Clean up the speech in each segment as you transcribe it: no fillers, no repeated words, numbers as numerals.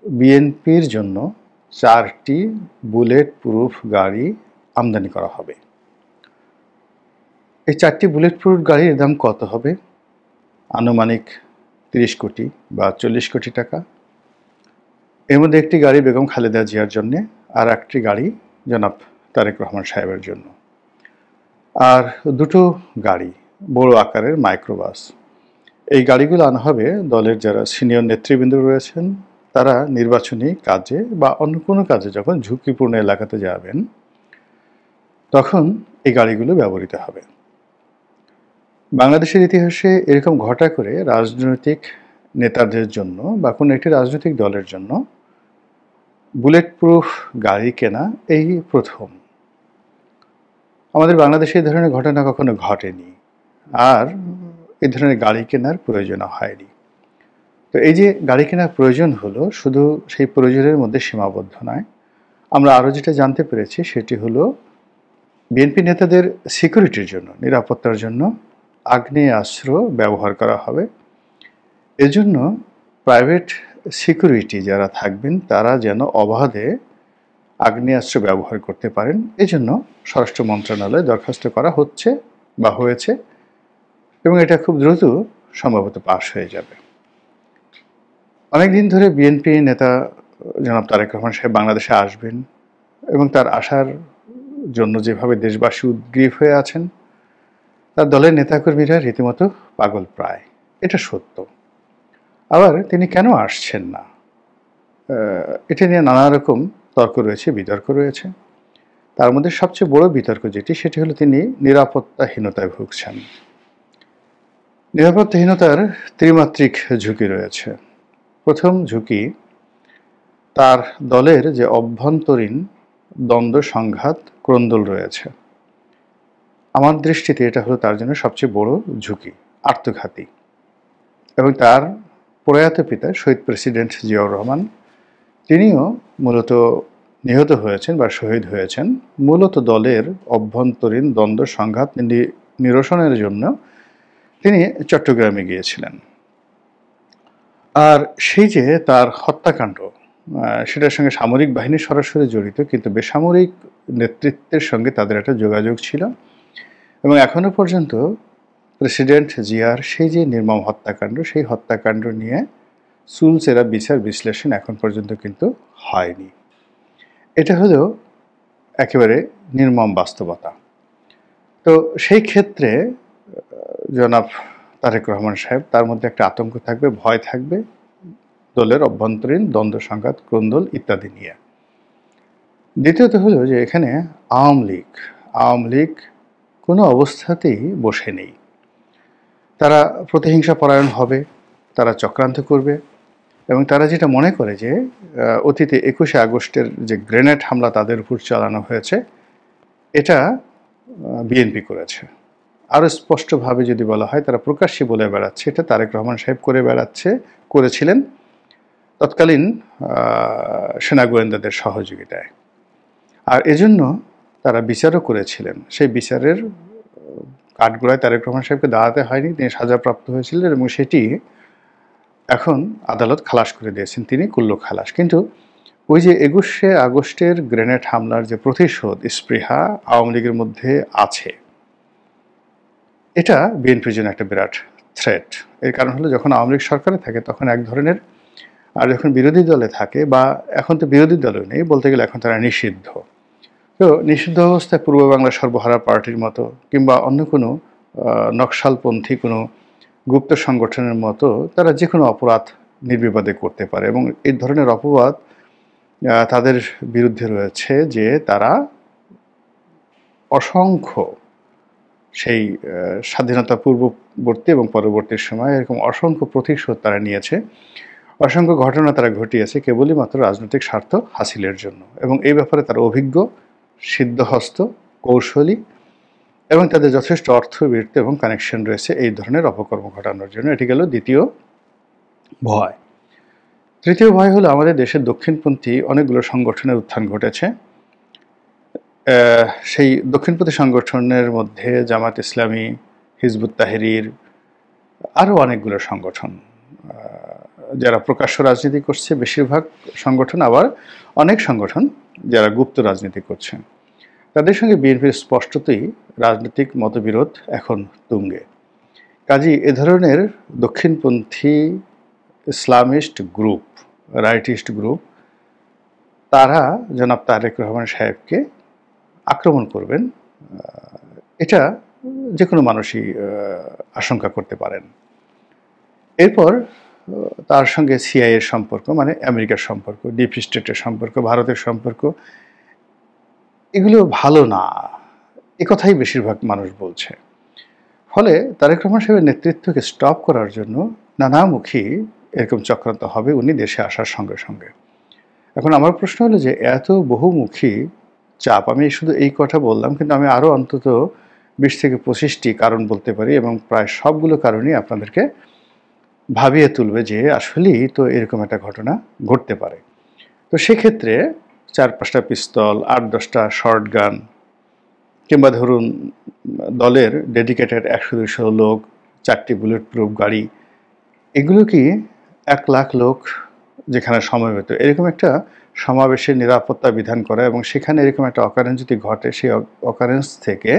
বিএনপির জন্য 4টি বুলেট প্রুফ গাড়ি আমদানি করা হবে। এই 4টি বুলেট প্রুফ গাড়ির দাম কত হবে? আনুমানিক 30 কোটি বা 40 কোটি টাকা। এর মধ্যে একটি গাড়ি বেগম খালেদা জিয়ার জন্যে, আর একটি গাড়ি জনাব তারেক রহমান সাহেবের জন্য। আর দুটো গাড়ি বড় আকারের মাইক্রোবাস। এই গাড়িগুলো আনা হবে দলের যারা সিনিয়র নেতৃবৃন্দ রয়েছেন, তারা নির্বাচনী কাজে বা অন্য কোনো কাজে যখন ঝুঁকিপূর্ণ এলাকাতে যাবেন, তখন এই গাড়িগুলো ব্যবহৃত হবে। বাংলাদেশের ইতিহাসে এরকম ঘটা করে রাজনৈতিক নেতাদের জন্য বা কোনো একটি রাজনৈতিক দলের জন্য বুলেট প্রুফ গাড়ি কেনা এই প্রথম। আমাদের বাংলাদেশে এই ধরনের ঘটনা কখনো ঘটেনি, আর এই ধরনের গাড়ি কেনার প্রয়োজন হয়নি। তো এই যে গাড়ি কেনার প্রয়োজন হলো, শুধু সেই প্রয়োজনের মধ্যে সীমাবদ্ধ নয়। আমরা আরও যেটা জানতে পেরেছি সেটি হলো বিএনপি নেতাদের সিকিউরিটির জন্য, নিরাপত্তার জন্য আগ্নেয়াস্ত্র ব্যবহার করা হবে। এজন্য প্রাইভেট সিকিউরিটি যারা থাকবেন তারা যেন অবাধে আগ্নেয়াস্ত্র ব্যবহার করতে পারেন, এজন্য স্বরাষ্ট্র মন্ত্রণালয়ে দরখাস্ত করা হচ্ছে বা হয়েছে, এবং এটা খুব দ্রুত সম্ভবত পাশ হয়ে যাবে। অনেকদিন ধরে বিএনপি নেতা জনাব তারেক রহমান সাহেব বাংলাদেশে আসবেন এবং তার আসার জন্য যেভাবে দেশবাসী উদ্গ্রীব হয়ে আছেন, তার দলের নেতাকর্মীরা রীতিমতো পাগল প্রায়। এটা সত্য। আবার তিনি কেন আসছেন না, এটা নিয়ে নানা রকম তর্ক রয়েছে, বিতর্ক রয়েছে। তার মধ্যে সবচেয়ে বড় বিতর্ক যেটি, সেটি হলো তিনি নিরাপত্তাহীনতায় ভুগছেন। নিরাপত্তাহীনতার ত্রিমাত্রিক ঝুঁকি রয়েছে। প্রথম ঝুঁকি, তার দলের যে অভ্যন্তরীণ দ্বন্দ্ব সংঘাত ক্রন্দল রয়েছে। আমার দৃষ্টিতে এটা হলো তার জন্য সবচেয়ে বড় ঝুঁকি, আত্মঘাতী। এবং তার প্রয়াত পিতা শহীদ প্রেসিডেন্ট জিয়াউর রহমান, তিনিও মূলত নিহত হয়েছেন বা শহীদ হয়েছেন মূলত দলের অভ্যন্তরীণ দ্বন্দ্ব সংঘাত নিরসনের জন্য তিনি চট্টগ্রামে গিয়েছিলেন। আর সেই যে তার হত্যাকাণ্ড, সেটার সঙ্গে সামরিক বাহিনী সরাসরি জড়িত, কিন্তু বেসামরিক নেতৃত্বের সঙ্গে তাদের একটা যোগাযোগ ছিল। এবং এখনো পর্যন্ত প্রেসিডেন্ট জিয়ার সেই যে নির্মম হত্যাকাণ্ড, সেই হত্যাকাণ্ড নিয়ে চুলচেরা বিচার বিশ্লেষণ এখন পর্যন্ত কিন্তু হয়নি। এটা হলো একেবারে নির্মম বাস্তবতা। তো সেই ক্ষেত্রে জনাব তারেক রহমান সাহেব, তার মধ্যে একটা আতঙ্ক থাকবে, ভয় থাকবে দলের অভ্যন্তরীণ দ্বন্দ্ব সংঘাত ক্রন্দল ইত্যাদি নিয়ে। দ্বিতীয়ত হলো যে এখানে আওয়ামী লীগ কোনো অবস্থাতেই বসে নেই। তারা প্রতিহিংসা পরায়ণ হবে, তারা চক্রান্ত করবে, এবং তারা যেটা মনে করে যে অতীতে 21শে আগস্টের যে গ্রেনেড হামলা তাদের উপর চালানো হয়েছে, এটা বিএনপি করেছে। আরও স্পষ্টভাবে যদি বলা হয়, তারা প্রকাশ্যে বলে বেড়াচ্ছে এটা তারেক রহমান সাহেব করেছিলেন তৎকালীন সেনা গোয়েন্দাদের সহযোগিতায়। আর এজন্য তারা বিচারও করেছিলেন। সেই বিচারের কাঠগড়ায় তারেক রহমান সাহেবকে দাঁড়াতে হয়নি, তিনি সাজাপ্রাপ্ত হয়েছিলেন, এবং সেটি এখন আদালত খালাস করে দিয়েছেন, তিনি কুল্লো খালাস। কিন্তু ওই যে 21শে আগস্টের গ্রেনেড হামলার যে প্রতিশোধ স্পৃহা আওয়ামী লীগের মধ্যে আছে, এটা বিএনপির জন্য একটা বিরাট থ্রেট। এর কারণ হলো যখন আওয়ামী লীগ সরকারে থাকে তখন এক ধরনের, আর যখন বিরোধী দলে থাকে, বা এখন তো বিরোধী দলও নেই বলতে গেলে, এখন তারা নিষিদ্ধ। তো নিষিদ্ধ অবস্থায় পূর্ব বাংলা সর্বহারা পার্টির মতো কিংবা অন্য কোনো নকশালপন্থী কোনো গুপ্ত সংগঠনের মতো তারা যে কোনো অপরাধ নির্বিবাদে করতে পারে, এবং এই ধরনের অপবাদ তাদের বিরুদ্ধে রয়েছে যে তারা অসংখ্য সেই স্বাধীনতা পূর্ববর্তী এবং পরবর্তী সময় এরকম অসংখ্য প্রতিশোধ তারা নিয়েছে, অসংখ্য ঘটনা তারা ঘটিয়েছে কেবলই মাত্র রাজনৈতিক স্বার্থ হাসিলের জন্য। এবং এই ব্যাপারে তারা অভিজ্ঞ, সিদ্ধহস্ত, কৌশলী, এবং তাদের যথেষ্ট অর্থবৃত্তি এবং কানেকশন রয়েছে এই ধরনের অপকর্ম ঘটানোর জন্য। এটি গেল দ্বিতীয় ভয়। তৃতীয় ভয় হলো আমাদের দেশের দক্ষিণপন্থী অনেকগুলো সংগঠনের উত্থান ঘটেছে। সেই দক্ষিণপন্থী সংগঠনের মধ্যে জামাত ইসলামী, হিজবুত তাহরির, আরও অনেকগুলো সংগঠন, যারা প্রকাশ্য রাজনীতি করছে বেশিরভাগ সংগঠন, আবার অনেক সংগঠন যারা গুপ্ত রাজনীতি করছে, তাদের সঙ্গে বিএনপির স্পষ্টতই রাজনৈতিক মতবিরোধ এখন তুঙ্গে। কাজেই এ ধরনের দক্ষিণপন্থী ইসলামিস্ট গ্রুপ, রাইটিস্ট গ্রুপ, তারা জনাব তারেক রহমান সাহেবকে আক্রমণ করবেন, এটা যে কোনো মানুষই আশঙ্কা করতে পারেন। এরপর তার সঙ্গে সিআইএর সম্পর্ক, মানে আমেরিকার সম্পর্ক, ডিপ স্টেটের সম্পর্ক, ভারতের সম্পর্ক, এগুলো ভালো না, এ কথাই বেশিরভাগ মানুষ বলছে। ফলে তারেক রহমান সাহেবের নেতৃত্বকে স্টপ করার জন্য নানামুখী এরকম চক্রান্ত হবে উনি দেশে আসার সঙ্গে সঙ্গে। এখন আমার প্রশ্ন হলো যে এত বহুমুখী চাপ, আমি শুধু এই কথা বললাম, কিন্তু আমি আরও অন্তত 20 থেকে 25টি কারণ বলতে পারি, এবং প্রায় সবগুলো কারণই আপনাদেরকে ভাবিয়ে তুলবে যে আসলেই তো এরকম একটা ঘটনা ঘটতে পারে। তো সেক্ষেত্রে 4-5টা পিস্তল, 8-10টা শর্ট গান, কিংবা ধরুন দলের ডেডিকেটেড 100-200 লোক, 4টি বুলেট প্রুফ গাড়ি, এগুলো কি 1 লাখ লোক যেখানে সমবেত, এরকম একটা সমাবেশের নিরাপত্তা বিধান করা, এবং সেখানে এরকম একটা অকারেন্স যদি ঘটে, সেই অকারেন্স থেকে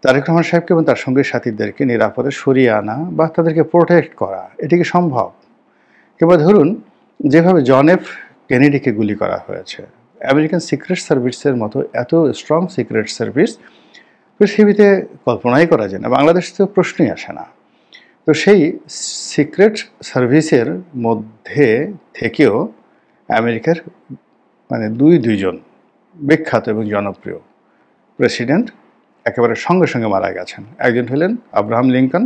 তারেক রহমান সাহেবকে এবং তার সঙ্গী সাথীদেরকে নিরাপদে সরিয়ে আনা বা তাদেরকে প্রোটেক্ট করা, এটি কি সম্ভব? কিংবা ধরুন যেভাবে জন এফ কেনেডিকে গুলি করা হয়েছে, আমেরিকান সিক্রেট সার্ভিসের মতো এত স্ট্রং সিক্রেট সার্ভিস পৃথিবীতে কল্পনাই করা যায় না, বাংলাদেশ তো প্রশ্নই আসে না। তো সেই সিক্রেট সার্ভিসের মধ্যে থেকেও আমেরিকার মানে দুইজন বিখ্যাত এবং জনপ্রিয় প্রেসিডেন্ট একেবারে সঙ্গে সঙ্গে মারা গেছেন। একজন হলেন আব্রাহাম লিঙ্কন,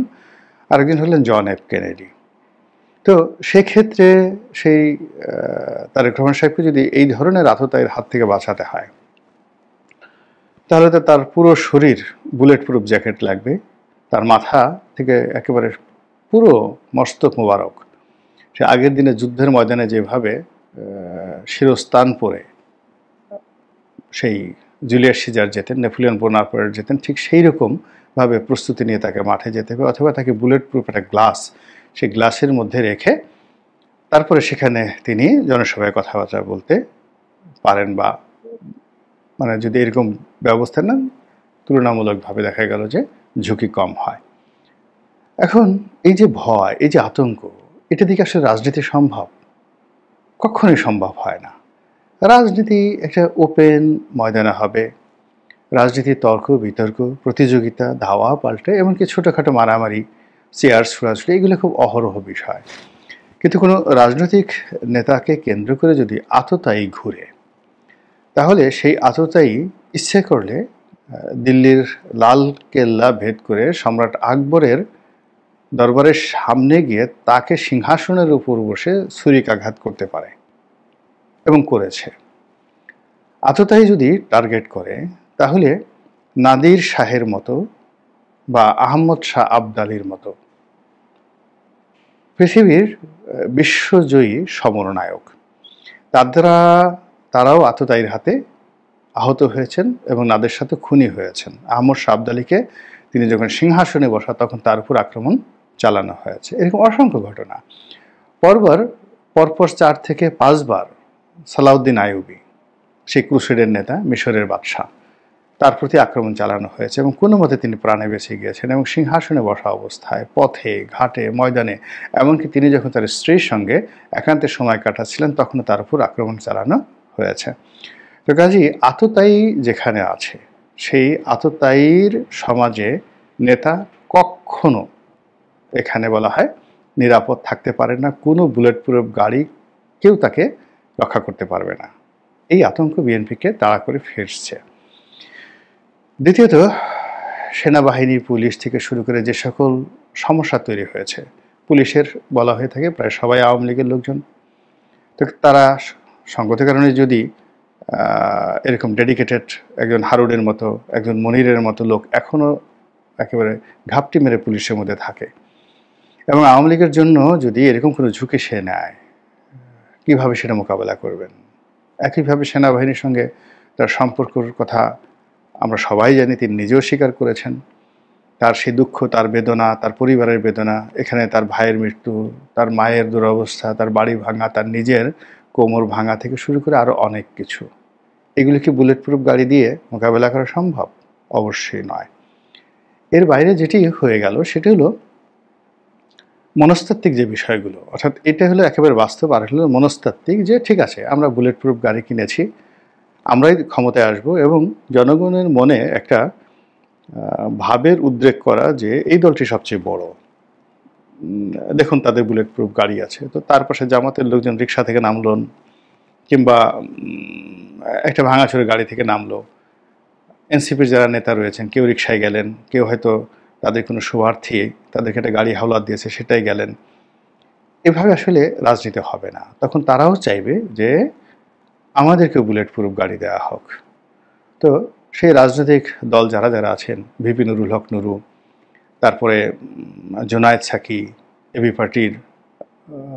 আরেকজন হলেন জন এফ কেনেডি। তো সেক্ষেত্রে সেই তারেক রহমান সাহেবকে যদি এই ধরনের আততায়ীর হাত থেকে বাঁচাতে হয়, তাহলে তো তার পুরো শরীর বুলেট প্রুফ জ্যাকেট লাগবে, তার মাথা থেকে একেবারে পুরো মস্তক মোবারক সে আগের দিনে যুদ্ধের ময়দানে যেভাবে শিরস্তান পরে সেই জুলিয়াস সিজার যেতেন, নেপোলিয়ন বোনাপার্ট যেতেন, ঠিক সেই রকমভাবে প্রস্তুতি নিয়ে তাকে মাঠে যেতে হবে, অথবা তাকে বুলেট প্রুফ একটা গ্লাস, সেই গ্লাসের মধ্যে রেখে তারপরে সেখানে তিনি জনসভায় কথাবার্তা বলতে পারেন, বা মানে যদি এরকম ব্যবস্থা নেন তুলনামূলকভাবে দেখা গেল যে ঝুঁকি কম হয়। এখন এই যে ভয়, এই যে আতঙ্ক, এটা দিকে আসলে রাজনীতি সম্ভব? কখনোই সম্ভব হয় না। রাজনীতি একটা ওপেন ময়দানে হবে, রাজনীতি তর্ক বিতর্ক, প্রতিযোগিতা, ধাওয়া পাল্টে, এমনকি ছোটোখাটো মারামারি, চেয়ার ছোড়াছুড়ি, এগুলো খুব অহরহ বিষয়। কিন্তু কোনো রাজনৈতিক নেতাকে কেন্দ্র করে যদি আততায়ী ঘুরে, তাহলে সেই আততায়ী ইচ্ছে করলে দিল্লির লাল কেল্লা ভেদ করে সম্রাট আকবরের দরবারের সামনে গিয়ে তাকে সিংহাসনের উপর বসে ছুরিকাঘাত করতে পারে, এবং করেছে। আততায়ী যদি টার্গেট করে, তাহলে নাদির শাহের মতো বা আহমদ শাহ আবদালির মতো পৃথিবীর বিশ্বজয়ী সমরনায়ক, তারাও আততায়ীর হাতে আহত হয়েছেন এবং নাদের সাথে খুনি হয়েছেন। আহমদ শাহ আবদালিকে তিনি যখন সিংহাসনে বসা, তখন তার উপর আক্রমণ চালানো হয়েছে। এরকম অসংখ্য ঘটনা। পরপর 4 থেকে 5 বার সালাউদ্দিন আইয়ুবী, সেই ক্রুসেডের নেতা, মিশরের বাদশাহ, তার প্রতি আক্রমণ চালানো হয়েছে, এবং কোনো মতে তিনি প্রাণে বেঁচে গিয়েছেন, এবং সিংহাসনে বসা অবস্থায় পথে ঘাটে ময়দানে, এমনকি তিনি যখন তার স্ত্রীর সঙ্গে একান্তে সময় কাটাচ্ছিলেন, তখনও তার উপর আক্রমণ চালানো হয়েছে। তো কাজেই আততায়ী যেখানে আছে, সেই আততায়ীর সমাজে নেতা কখনো, এখানে বলা হয়, নিরাপদ থাকতে পারে না। কোনো বুলেট প্রুফ গাড়ি কেউ তাকে রক্ষা করতে পারবে না। এই আতঙ্ক বিএনপিকে তাড়া করে ফিরছে। দ্বিতীয়ত, সেনাবাহিনী, পুলিশ থেকে শুরু করে যে সকল সমস্যা তৈরি হয়েছে, পুলিশের বলা হয়ে থাকে প্রায় সবাই আওয়ামী লীগের লোকজন। তো তারা সঙ্গত কারণে যদি এরকম ডেডিকেটেড একজন হারুনের মতো, একজন মনিরের মতো লোক এখনও একেবারে ঘাপটি মেরে পুলিশের মধ্যে থাকে, এবং আওয়ামী লীগের জন্য যদি এরকম কোনো ঝুঁকি সে নেয়, কীভাবে সেটা মোকাবেলা করবেন? একইভাবে সেনাবাহিনীর সঙ্গে তার সম্পর্কর কথা আমরা সবাই জানি, তিনি নিজেও স্বীকার করেছেন। তার সেই দুঃখ, তার বেদনা, তার পরিবারের বেদনা, এখানে তার ভাইয়ের মৃত্যু, তার মায়ের দুরবস্থা, তার বাড়ি ভাঙা, তার নিজের কোমর ভাঙা থেকে শুরু করে আরও অনেক কিছু। এগুলো কি বুলেট প্রুফ গাড়ি দিয়ে মোকাবেলা করা সম্ভব? অবশ্যই নয়। এর বাইরে যেটি হয়ে গেল সেটি হলো মনস্তাত্ত্বিক যে বিষয়গুলো, অর্থাৎ এটা হলো একেবারে বাস্তব, আর হলো মনস্তাত্ত্বিক, যে ঠিক আছে আমরা বুলেট প্রুফ গাড়ি কিনেছি, আমরাই ক্ষমতায় আসব, এবং জনগণের মনে একটা ভাবের উদ্রেক করা যে এই দলটি সবচেয়ে বড়, দেখুন তাদের বুলেট প্রুফ গাড়ি আছে। তো তার পাশে জামাতের লোকজন রিক্সা থেকে নামলেন, কিংবা একটা ভাঙাচোরা গাড়ি থেকে নামলো, এনসিপির যারা নেতা রয়েছেন কেউ রিক্সায় গেলেন, কেউ হয়তো তাদের কোনো শুভার্থী তাদেরকে একটা গাড়ি হাওলাত দিয়েছে সেটাই গেলেন। এভাবে আসলে রাজনীতি হবে না। তখন তারাও চাইবে যে আমাদেরকে বুলেট প্রুফ গাড়ি দেওয়া হোক। তো সেই রাজনৈতিক দল যারা যারা আছেন, ভিপি নুরুল হক নুরু, তারপরে জোনায়েদ সাকি, এবি পার্টির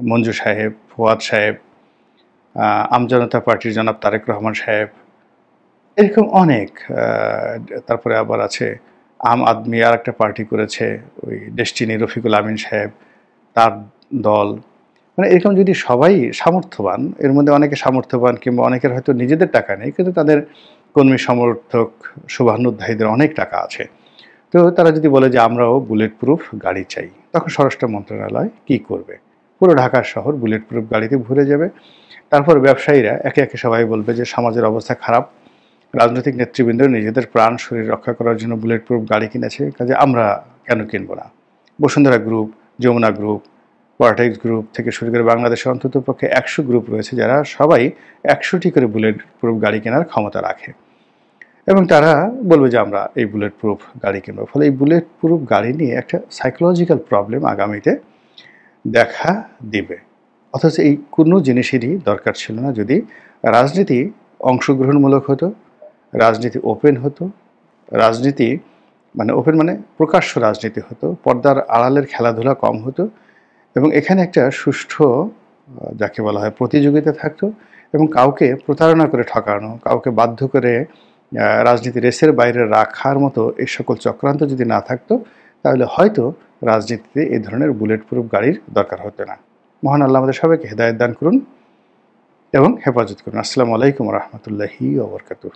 মঞ্জু সাহেব, ফুয়াদ সাহেব, আমজনতা পার্টির জনাব তারেক রহমান সাহেব, এরকম অনেক, তারপরে আবার আছে আম আদমি আর একটা পার্টি করেছে, ওই ডেস্টিনি রফিকুল আমিন সাহেব, তার দল, মানে এরকম যদি সবাই সামর্থ্যবান, এর মধ্যে অনেকে সামর্থ্যবান কিংবা অনেকের হয়তো নিজেদের টাকা নেই কিন্তু তাদের কর্মী সমর্থক শুভানুধ্যায়ীদের অনেক টাকা আছে, তো তারা যদি বলে যে আমরাও বুলেট প্রুফ গাড়ি চাই, তখন স্বরাষ্ট্র মন্ত্রণালয় কি করবে? পুরো ঢাকা শহর বুলেট প্রুফ গাড়িতে ভরে যাবে। তারপর ব্যবসায়ীরা একে একে সবাই বলবে যে সমাজের অবস্থা খারাপ, রাজনৈতিক নেতৃবৃন্দ নিজেদের প্রাণ শরীর রক্ষা করার জন্য বুলেট প্রুফ গাড়ি কিনেছে, কাজে আমরা কেন কিনবো না? Bashundhara group, Jamuna group, Quartex group থেকে শুরু করে বাংলাদেশে অন্তত পক্ষে 100 গ্রুপ রয়েছে যারা সবাই 100টি করে বুলেট প্রুফ গাড়ি কেনার ক্ষমতা রাখে, এবং তারা বলবে যে আমরা এই বুলেট প্রুফ গাড়ি কিনবো। ফলে এই বুলেট প্রুফ গাড়ি নিয়ে একটা সাইকোলজিক্যাল প্রবলেম আগামীতে দেখা দিবে। অথচ এই কোনো জিনিসেরই দরকার ছিল না যদি রাজনীতি অংশগ্রহণমূলক হতো, রাজনীতি ওপেন হতো, রাজনীতি মানে ওপেন মানে প্রকাশ্য রাজনীতি হতো, পর্দার আড়ালের খেলাধুলা কম হতো, এবং এখানে একটা সুষ্ঠু যাকে বলা হয় প্রতিযোগিতা থাকতো, এবং কাউকে প্রতারণা করে ঠকানো, কাউকে বাধ্য করে রাজনীতি রেসের বাইরে রাখার মতো এই সকল চক্রান্ত যদি না থাকতো, তাহলে হয়তো রাজনীতিতে এই ধরনের বুলেট প্রুফ গাড়ির দরকার হতো না। মহান আল্লাহ আমাদের সবাইকে হেদায়েত দান করুন এবং হেফাজত করুন। আসসালামু আলাইকুম ওয়া রাহমাতুল্লাহি ওয়া বারাকাতুহু।